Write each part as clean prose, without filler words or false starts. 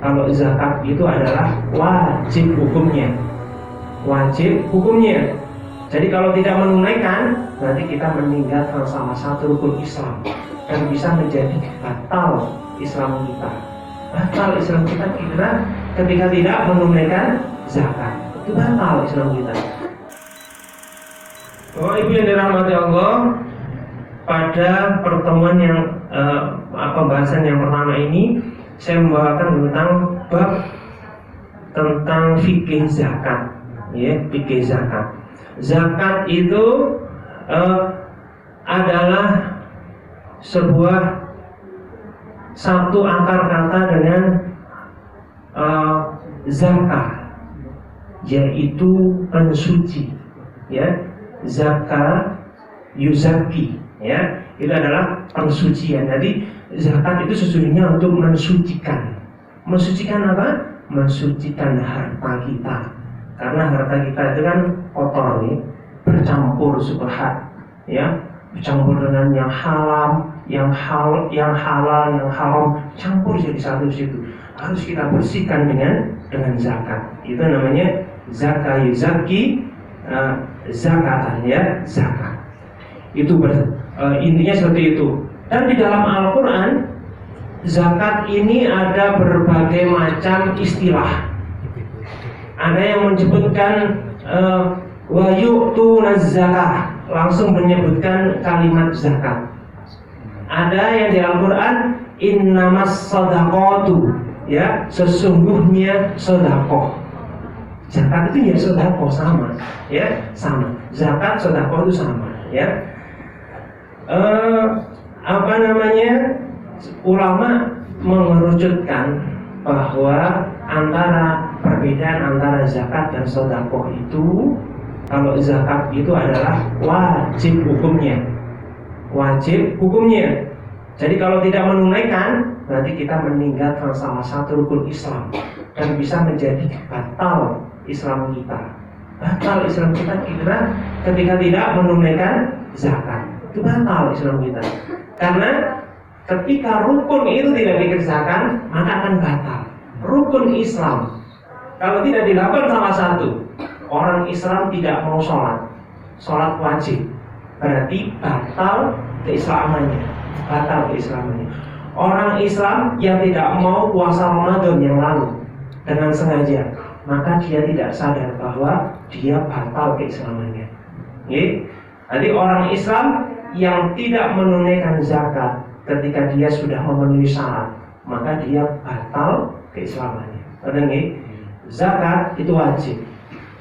Kalau zakat itu adalah wajib hukumnya. Wajib hukumnya. Jadi kalau tidak menunaikan, berarti kita meninggalkan salah satu rukun Islam dan bisa menjadi batal Islam kita. Batal Islam kita ketika tidak menunaikan zakat. Itu batal Islam kita. Oh, ibu yang dirahmati Allah, pada pertemuan yang pembahasan yang pertama ini saya membawakan tentang bab tentang fikih zakat, ya, fikih zakat. Zakat itu adalah sebuah satu akar kata dengan zakat, yaitu pensuci, ya. Zakat yuzaki, ya, itu adalah pensucian. Jadi zakat itu sesungguhnya untuk mensucikan. Mensucikan apa? Mensucikan harta kita. Karena harta kita itu kan kotor nih, bercampur subhat, ya, bercampur dengan yang halal, yang haram, campur jadi satu situ. Harus kita bersihkan dengan zakat. Itu namanya zakat yuzaki, zakatan, ya, zakat. Itu intinya seperti itu. Dan di dalam Al-Quran, zakat ini ada berbagai macam istilah. Ada yang menyebutkan wa yu'tunaz zakah, langsung menyebutkan kalimat zakat. Ada yang di Al-Quran innamas shadaqatu, ya, sesungguhnya sedekah. Zakat itu ya sedekah, sama, ya, sama. Zakat sedekah itu sama, ya. Ulama mengerucutkan bahwa perbedaan antara zakat dan sedekah itu, kalau zakat itu adalah wajib hukumnya. Wajib hukumnya. Jadi kalau tidak menunaikan, berarti kita meninggalkan salah satu rukun Islam dan bisa menjadi batal Islam kita. Batal Islam kita ketika tidak menunaikan zakat. Itu batal Islam kita. Karena ketika rukun itu tidak dikerjakan, maka akan batal. Rukun Islam kalau tidak dilakukan salah satu, orang Islam tidak mau sholat wajib, berarti batal keislamannya. Batal keislamannya. Orang Islam yang tidak mau puasa Ramadan yang lalu dengan sengaja, maka dia tidak sadar bahwa dia batal keislamannya. Jadi orang Islam yang tidak menunaikan zakat ketika dia sudah memenuhi syarat, maka dia batal keislamannya. Zakat itu wajib.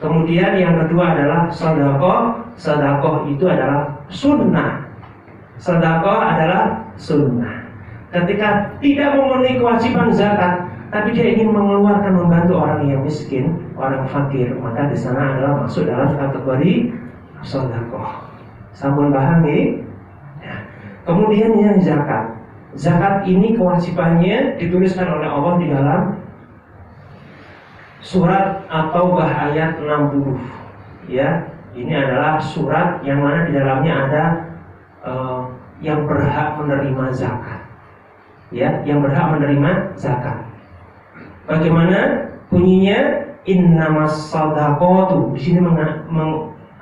Kemudian yang kedua adalah sedekah. Sedekah itu adalah sunnah. Sedekah adalah sunnah. Ketika tidak memenuhi kewajiban zakat, tapi dia ingin mengeluarkan, membantu orang yang miskin, orang fakir, maka di sana adalah masuk dalam kategori sedekah. Sampun paham ya? Kemudian yang zakat. Zakat ini kewajibannya dituliskan oleh Allah di dalam surat At-Taubah ayat 60. Ya, ini adalah surat yang mana di dalamnya ada yang berhak menerima zakat. Ya, yang berhak menerima zakat. Bagaimana bunyinya? Innamas shadaqatu. Di sini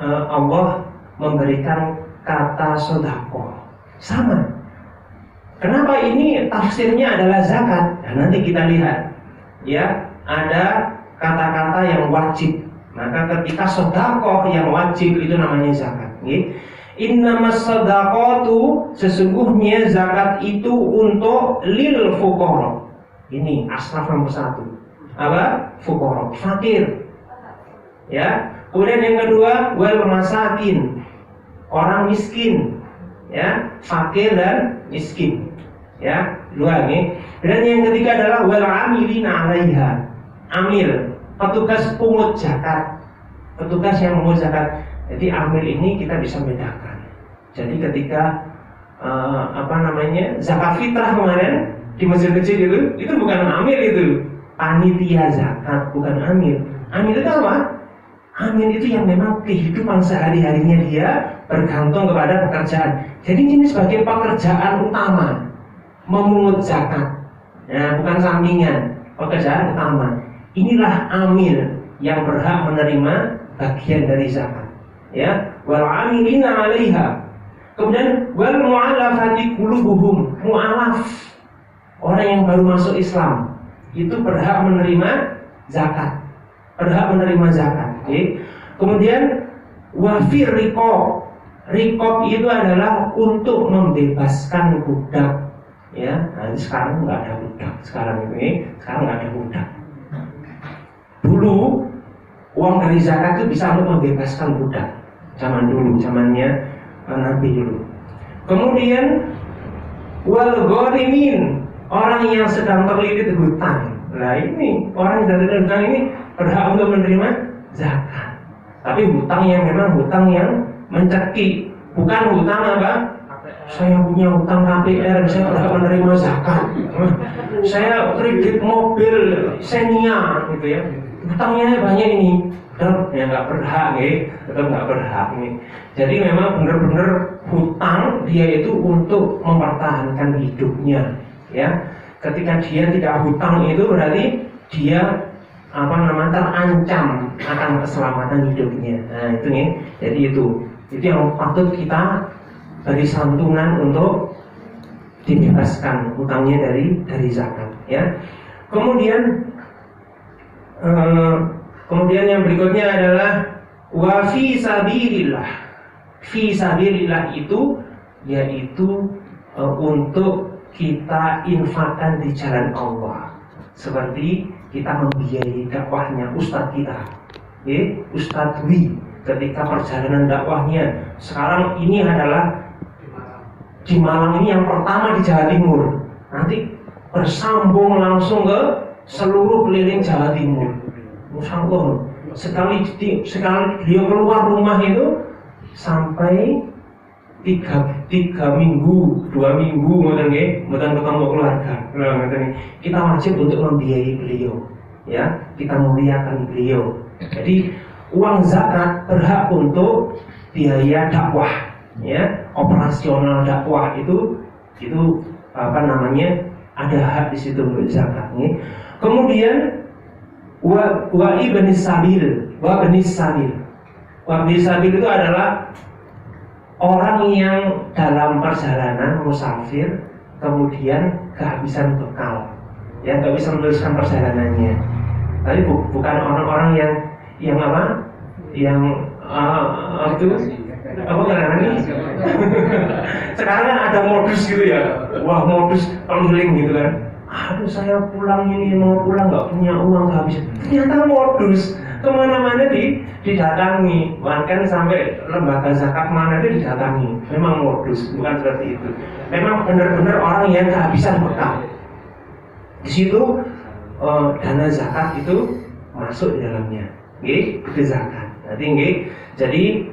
Allah memberikan kata sedekah. Sama. Kenapa ini tafsirnya adalah zakat? Nah, nanti kita lihat. Ya, ada kata-kata yang wajib. Maka ketika sedekah yang wajib itu namanya zakat. Innamas shadaqatu, sesungguhnya zakat itu untuk lil fuqara. Ini asnaf nomor 1. Apa? Fuqara, fakir. Ya. Kemudian yang kedua, wal masakin, orang miskin. Ya, fakir dan miskin. Ya, dua ini. Dan yang ketiga adalah wal amilina 'alaiha. Amil, petugas pungut zakat. Petugas yang pungut zakat. Jadi amil ini kita bisa bedakan. Jadi ketika zakat fitrah kemarin di masjid-masjid itu bukan amil, itu panitia zakat, bukan amil. Amil itu apa? Amil itu yang memang kehidupan sehari-harinya dia bergantung kepada pekerjaan. Jadi ini sebagai pekerjaan utama, memungut zakat. Ya, bukan sampingan. pekerjaan utama. Inilah amil yang berhak menerima bagian dari zakat. Ya, wal amilina 'alaiha. Kemudian wal mu'allafati qulubuhum, mu'allaf, orang yang baru masuk Islam itu berhak menerima zakat. Berhak menerima zakat. Okay. Kemudian wafir riqab. Riqab itu adalah untuk membebaskan budak. Ya, nah, sekarang nggak ada budak. Sekarang nggak ada budak. Dulu uang dari zakat itu bisa untuk membebaskan budak. Zaman dulu, zamannya Nabi dulu. Kemudian wal gharimin, orang yang sedang terlilit hutang. Nah ini orang yang terlilit hutang ini berhak untuk menerima zakat. Tapi hutang yang memang hutang yang mencekik, bukan hutang apa? Saya punya hutang KPR, saya berhak menerima zakat. Saya kredit mobil Xenia, gitu ya. Hutangnya banyak ini. Tetap ya nggak berhak, tetap nggak berhak nih. Jadi memang benar-benar hutang dia itu untuk mempertahankan hidupnya, ya. Ketika dia tidak hutang itu berarti dia terancam akan keselamatan hidupnya. Nah itu nih, jadi itu yang patut kita beri santunan untuk dibebaskan hutangnya dari zakat, ya. Kemudian yang berikutnya adalah wa fi sabilillah. Fi sabilillah itu yaitu untuk kita infakkan di jalan Allah. Seperti kita membiayai dakwahnya ustadz kita, Ustadz Dwi ketika perjalanan dakwahnya. Sekarang ini adalah di Malang ini yang pertama di Jawa Timur. Nanti bersambung langsung ke seluruh keliling Jawa Timur. Masya Allah, sekali beliau keluar rumah itu sampai 3 minggu, 2 minggu, mboten ketemu keluarga. Kita wajib untuk membiayai beliau, ya, kita muliakan beliau. Jadi uang zakat berhak untuk biaya dakwah, ya, operasional dakwah itu ada hak di situ untuk zakatnya. Kemudian wa ibnis sabil. Wa ibnis sabil itu adalah orang yang dalam perjalanan musafir kemudian kehabisan bekal, ya, nggak bisa meneruskan perjalanannya. Tapi bukan orang-orang yang sekarang kan ada modus gitu ya, modus keliling gitu kan. Aduh saya mau pulang nggak punya uang, nggak bisa. Ternyata modus kemana-mana didatangi, bahkan sampai lembaga zakat mana itu didatangi. Memang modus, bukan seperti itu. Memang benar-benar orang yang kehabisan bekal. Di situ dana zakat itu masuk di dalamnya, itu zakat. Jadi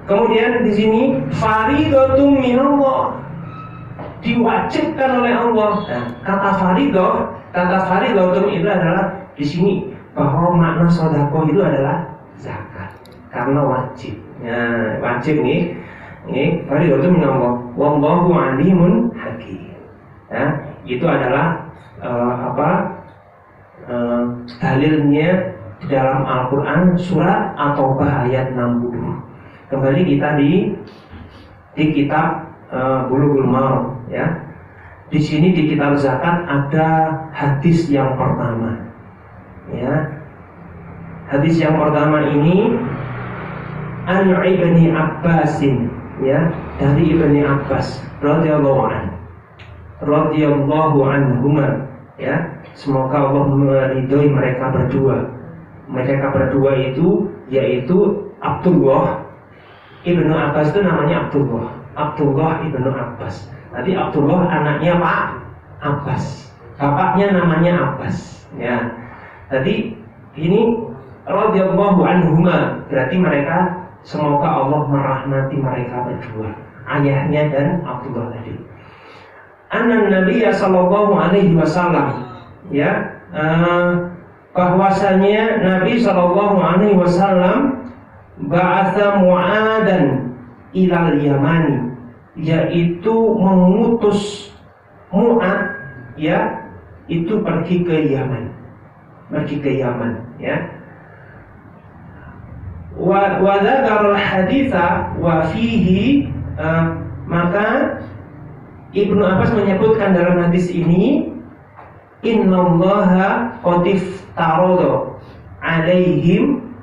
kemudian di sini faridatum minallah, diwajibkan oleh Allah. Nah, kata faridatum itu adalah di sini bahwa makna sedekah itu adalah zakat karena wajib. Ya, wajib nih faridatum minallah wallahu alimun hakim. Ya, itu adalah dalilnya di dalam Al-Quran surat At-Taubah ayat 60. Kembali kita di kitab Bulughul Maram, ya. Di sini di kitab zakat ada hadis yang pertama, ya. Hadis yang pertama ini an Ibni Abbasin, ya, dari Ibni Abbas radhiyallahu anhuma, ya. Semoga Allah meridhoi mereka berdua. Mereka berdua itu yaitu Abdullah Ibnu Abbas, itu namanya Abdullah Ibnu Abbas. Tadi Abdullah anaknya Pak Abbas, bapaknya namanya Abbas, ya. Tadi ini radhiyallahu anhuma, berarti mereka semoga Allah merahmati mereka berdua, ayahnya dan Abdullah tadi. Anna Nabiyya sallallahu alaihi wasallam, ya, bahwasanya Nabi sallallahu alaihi wasallam ba'atha Mu'adan ilal Yamani, yaitu mengutus Mu'ad, ya, itu pergi ke Yaman, ya. Wa dzakarul haditsa wa fihi, maka Ibnu Abbas menyebutkan dalam hadis ini, innallaha qad iftarada alaihim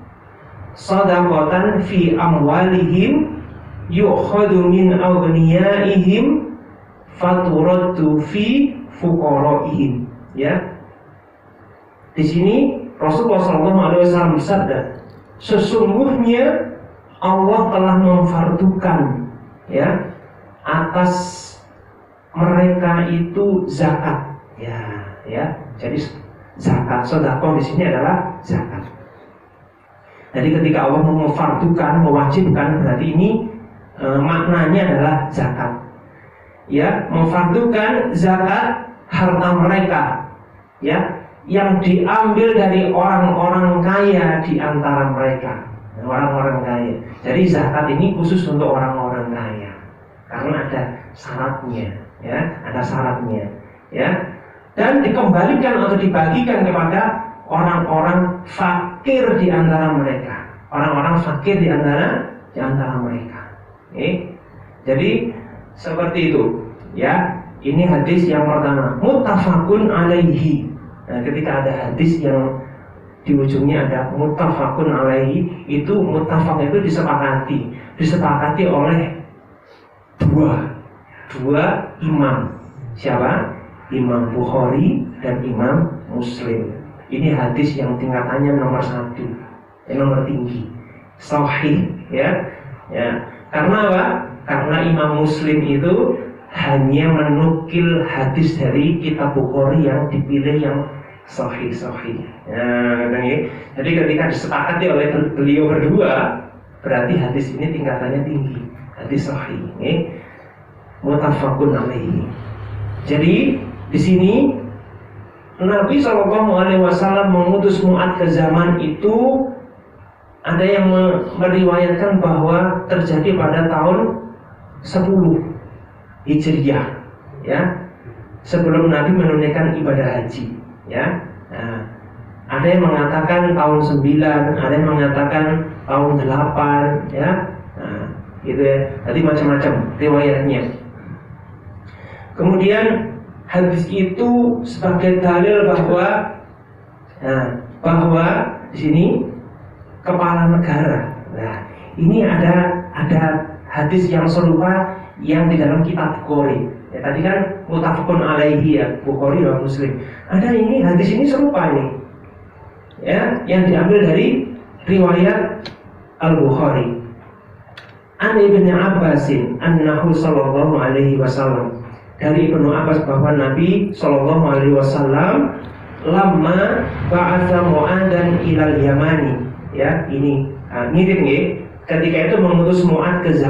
shadaqatan fi amwalihim yu'khadhu min aghniyaihim faturaddu fi fuqaraihim, ya. Di sini Rasulullah SAW bersabda, sesungguhnya Allah telah memfardukan, ya, atas mereka itu zakat, ya. Jadi zakat, sedekah di sini adalah zakat. Jadi ketika Allah memfardukan, mewajibkan, berarti ini maknanya adalah zakat. Ya, memfardukan zakat harta mereka, ya, yang diambil dari orang-orang kaya di antara mereka, orang-orang kaya. Jadi zakat ini khusus untuk orang-orang kaya, karena ada syaratnya, ya, ada syaratnya, ya, dan dikembalikan atau dibagikan kepada orang-orang fakir di antara mereka, orang-orang fakir di antara mereka. Jadi seperti itu, ya. Ini hadis yang pertama, muttafaqun alaihi. Nah, ketika ada hadis yang di ujungnya ada muttafaqun alaihi, itu muttafaq itu disepakati oleh dua imam. Siapa? Imam Bukhari dan Imam Muslim. Ini hadis yang tingkatannya nomor 1, nomor tinggi, sahih, ya. Karena apa? Karena Imam Muslim itu hanya menukil hadis dari kitab Bukhari yang dipilih yang sahih. Jadi ketika disepakati oleh beliau berdua, berarti hadis ini tingkatannya tinggi, hadis sahih. Muttafaqun alaihi. Jadi di sini Nabi SAW mengutus Mu'adz ke zaman itu, ada yang meriwayatkan bahwa terjadi pada tahun 10 Hijriyah, ya, sebelum Nabi menunaikan ibadah haji, ya. Nah, ada yang mengatakan tahun 9, ada yang mengatakan tahun 8, ya. Nah, gitu ya. Tadi macam-macam riwayatnya. Kemudian hadis itu sebagai dalil bahwa di sini kepala negara. Nah, ini ada hadis yang serupa yang di dalam kitab Bukhari. Ya, tadi kan muttafaqun alaihi, ya, Bukhari dan Muslim. Ada ini hadis ini serupa ini, ya, yang diambil dari riwayat Al-Bukhari. An Ibnu Abbasin annahu sallallahu alaihi wasallam, dari Ibnu Abbas bahwa Nabi sallallahu alaihi wasallam lamma ba'atha Mu'adzan ilal Yamani, ya, ini mirip nggih, ketika itu mengutus Mu'adz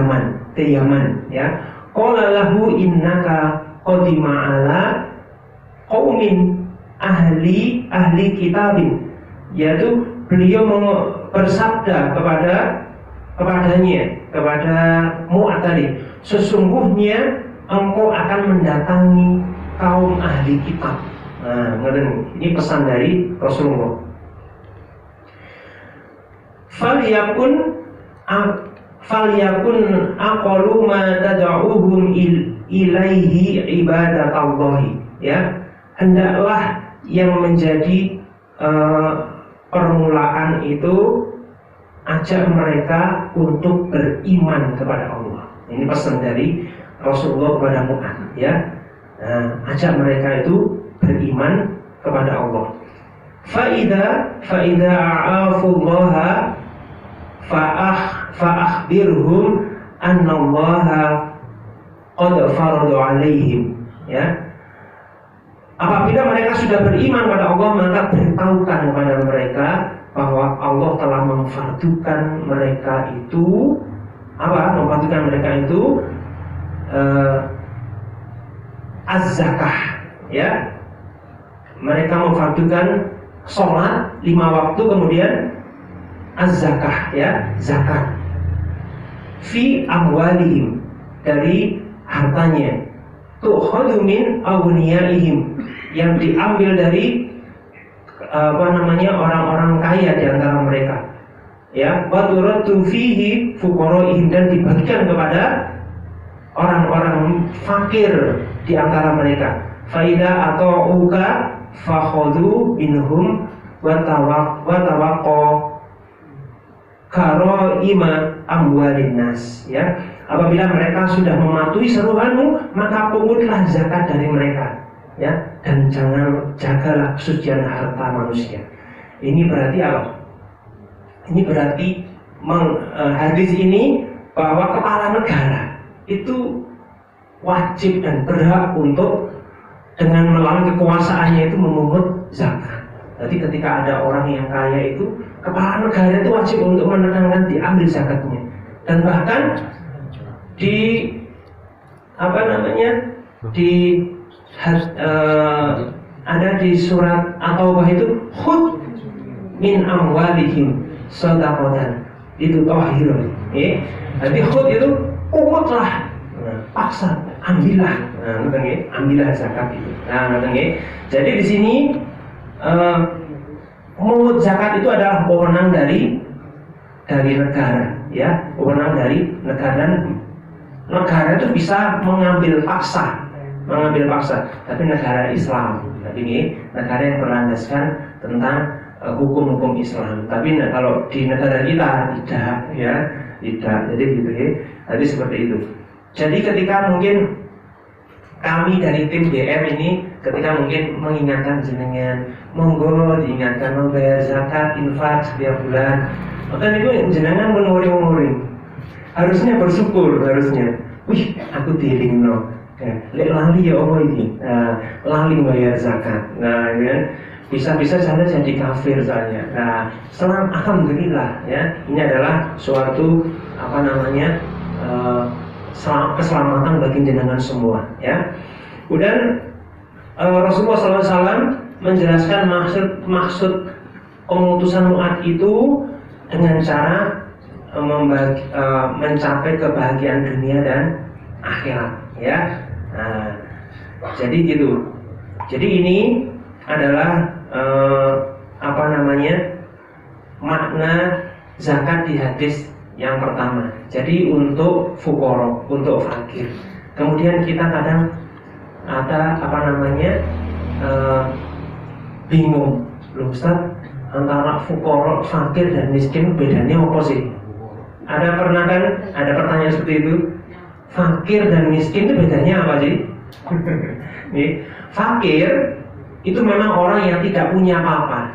ke Yaman, ya. Qala lahu innaka qadima ala qaumin ahli kitabin, yaitu beliau bersabda kepadanya, kepada Mu'adz tadi, sesungguhnya engkau akan mendatangi kaum ahli kitab. Nah, ini pesan dari Rasulullah. Falyakun aqallu ma tad'uhum ilaihi ibadatallahi, ya. Hendaklah yang menjadi permulaan itu ajak mereka untuk beriman kepada Allah. Ini pesan dari Rasulullah kepada Mu'adz, ya. Ajak mereka itu beriman kepada Allah. Fa'idha a'afullaha fa'akhbirhum annallaha qad farada alaihim, ya. Apabila mereka sudah beriman kepada Allah, maka beritahukan kepada mereka bahwa Allah telah memfardukan mereka itu az-zakah, ya. Mereka memfardukan sholat 5 waktu, kemudian az-zakah, ya, zakat fi amwalihim, dari hartanya, tu'khadhu min aghniyaihim, yang diambil dari orang-orang kaya di antara mereka, ya, wa turaddu fihi fuqaraihim, dan dibagikan kepada orang-orang fakir di antara mereka. Faida atau uka fakhudhu minhum wa tawaqqa karaima amwalin nas, ya. Apabila mereka sudah mematuhi seruanmu, maka pungutlah zakat dari mereka, ya, dan jagalah kesucian harta manusia. Ini berarti apa? Ini berarti hadis ini bahwa kepala negara itu wajib dan berhak untuk dengan melalui kekuasaannya itu memungut zakat. Jadi ketika ada orang yang kaya itu, kepala negara itu wajib untuk menekankan diambil zakatnya. Dan bahkan ada di surat At-Taubah itu khudh min amwalihim shadaqatan, itu tahirun. Jadi khudh itu pungutlah, paksa, ambillah, ambillah zakat itu. Jadi di sini memungut zakat itu adalah wewenang dari negara, ya, wewenang dari negara. Dan negara itu bisa mengambil paksa, tapi negara Islam, tapi ini negara yang berlandaskan tentang hukum-hukum Islam. Tapi kalau di negara kita tidak, ya, tidak. Jadi gitu, ya. Jadi seperti itu. Jadi ketika mungkin kami dari tim DM ini, ketika mungkin mengingatkan jenengan, monggo diingatkan membayar zakat, infak setiap bulan, maka itu jenengan menuring-nuring. Harusnya bersyukur, harusnya. Wih, aku dilingno. Lek lali ya Allah ini. Lali bayar zakat. Nah, ya, bisa-bisa saya jadi kafir soalnya. Nah, alhamdulillah, ya. Ini adalah suatu keselamatan bagi jenengan semua, ya. Kemudian Rasulullah SAW menjelaskan maksud pengutusan Mu'adz itu dengan cara mencapai kebahagiaan dunia dan akhirat, ya. Nah, jadi gitu. Jadi ini adalah makna zakat di hadis yang pertama. Jadi untuk fuqara, untuk fakir. Kemudian kita kadang ada bingung, loh Ustaz, antara fuqara, fakir dan miskin bedanya apa sih? Ada pertanyaan seperti itu. Fakir dan miskin itu bedanya apa sih? Nih, fakir itu memang orang yang tidak punya apa-apa,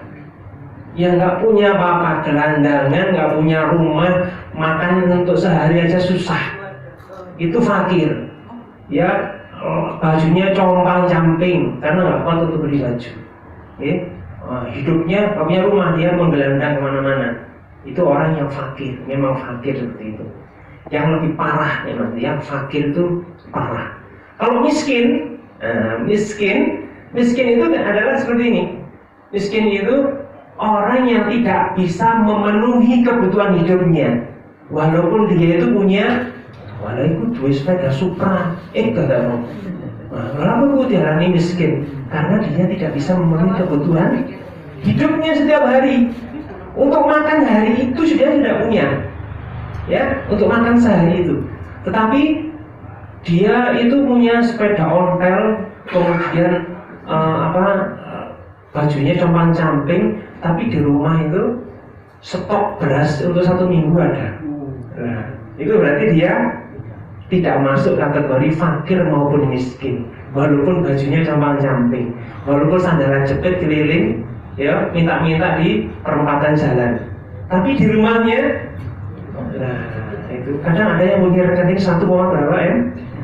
yang nggak punya apa-apa, gelandangan, nggak punya rumah, makan untuk sehari aja susah. Itu fakir, ya. Bajunya compang-camping karena nggak kuat untuk beli baju. Hidupnya nggak punya rumah, dia menggelandang kemana-mana. Itu orang yang fakir, memang fakir seperti itu. Yang lebih parah memang, yang fakir itu parah. Kalau miskin itu adalah seperti ini. Miskin itu orang yang tidak bisa memenuhi kebutuhan hidupnya, walaupun dia itu punya, walaupun dua sepeda Supra, gak mau. Kenapa gue diarani miskin? Karena dia tidak bisa memenuhi kebutuhan hidupnya setiap hari. Untuk makan hari itu sudah tidak punya, ya, untuk makan sehari itu. Tetapi dia itu punya sepeda ontel, kemudian bajunya compang-camping, tapi di rumah itu stok beras untuk 1 minggu ada. Nah, itu berarti dia tidak masuk kategori fakir maupun miskin, walaupun bajunya compang-camping, walaupun sandalan jepit keliling, ya, minta-minta di perempatan jalan, tapi di rumahnya, nah itu kadang ada yang punya rekening 1, berapa M?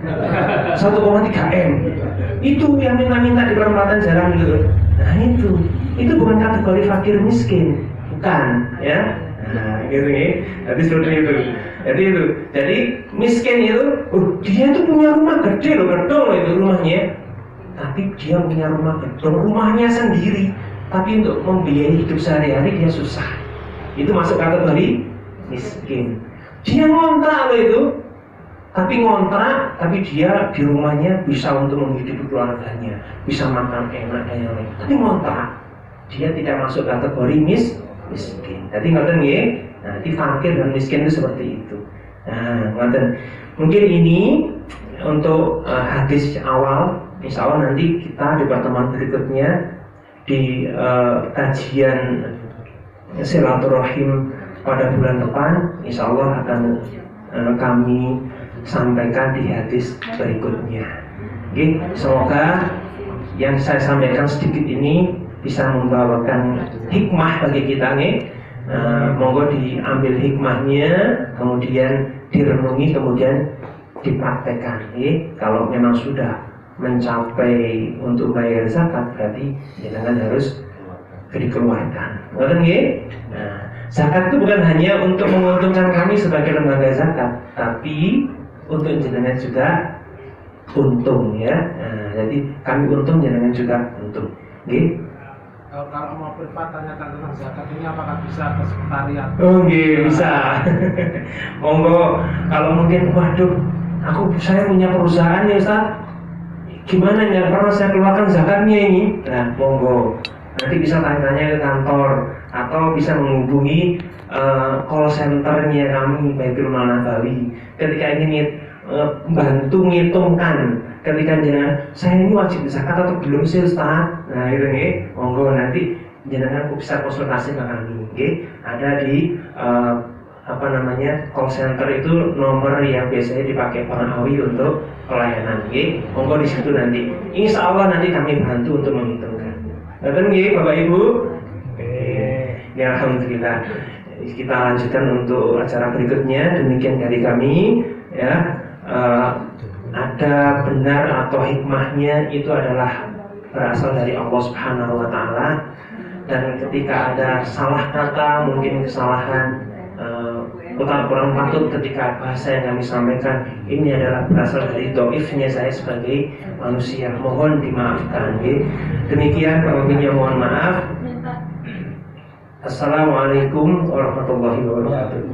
1,3 M. Itu yang minta-minta di perempatan jalan gitu. Nah itu bukan kategori fakir miskin, bukan, ya. Nah gitu nih, jadi seperti itu. Jadi miskin itu, dia tuh punya rumah gede loh, gedung itu rumahnya, tapi dia punya rumah gedung, rumahnya sendiri, tapi untuk membiayai hidup sehari-hari dia susah. Itu masuk kategori miskin. Dia ngontrak loh itu, tapi ngontrak, tapi dia di rumahnya bisa untuk menghidupi keluarganya, bisa makan enak dan yang lain. Tapi ngontrak, dia tidak masuk kategori miskin. Jadi ngoten nggih. Nah, di fakir dan miskin itu seperti itu. Nah, ngoten. Mungkin ini untuk hadis awal. Insya Allah nanti kita di pertemuan berikutnya di kajian silaturahim pada bulan depan, insya Allah akan kami sampaikan di hadis berikutnya. Oke, semoga yang saya sampaikan sedikit ini bisa membawakan hikmah bagi kita nih. Monggo diambil hikmahnya, kemudian direnungi, kemudian dipraktekkan. Kalau memang sudah mencapai untuk bayar zakat, berarti jangan harus dikeluarkan. Ngerti nggih? Nah, zakat itu bukan hanya untuk menguntungkan kami sebagai lembaga zakat, tapi untuk jenengan juga untung ya. Nah, jadi kami untung, jenengan juga untung. Nggih? Kalau mau privat tanyakan tentang zakat ini apakah bisa ke sekretariat? Oh nggih, bisa. Monggo, kalau mungkin waduh, saya punya perusahaan ya Ustaz. Gimana ya, karena saya keluarkan zakatnya ini. Nah, monggo. Nanti bisa tanya-tanya ke kantor atau bisa menghubungi call centernya kami Baitul Mal Nabawi. Ketika ingin bantu ngitungkan, ketika jenengan saya ini wajib zakat atau belum sih Ustaz? Nah, itu nih, monggo nanti jenengan bisa konsultasi ke kami. Nggih, ada di call center itu nomor yang biasanya dipakai Bang Awi untuk pelayanan. Nggih, monggo di situ nanti. Insya Allah nanti kami bantu untuk menghitungkan. Betul nggih, Bapak Ibu? Ya, alhamdulillah. Kita lanjutkan untuk acara berikutnya. Demikian dari kami. Ya, ada benar atau hikmahnya itu adalah berasal dari Allah Subhanahu Wa Taala. Dan ketika ada salah kata, mungkin kesalahan, kurang patut ketika bahasa yang kami sampaikan ini adalah berasal dari doifnya saya sebagai manusia, mohon dimaafkan. Demikian, apabila mohon maaf. Assalamualaikum warahmatullahi wabarakatuh.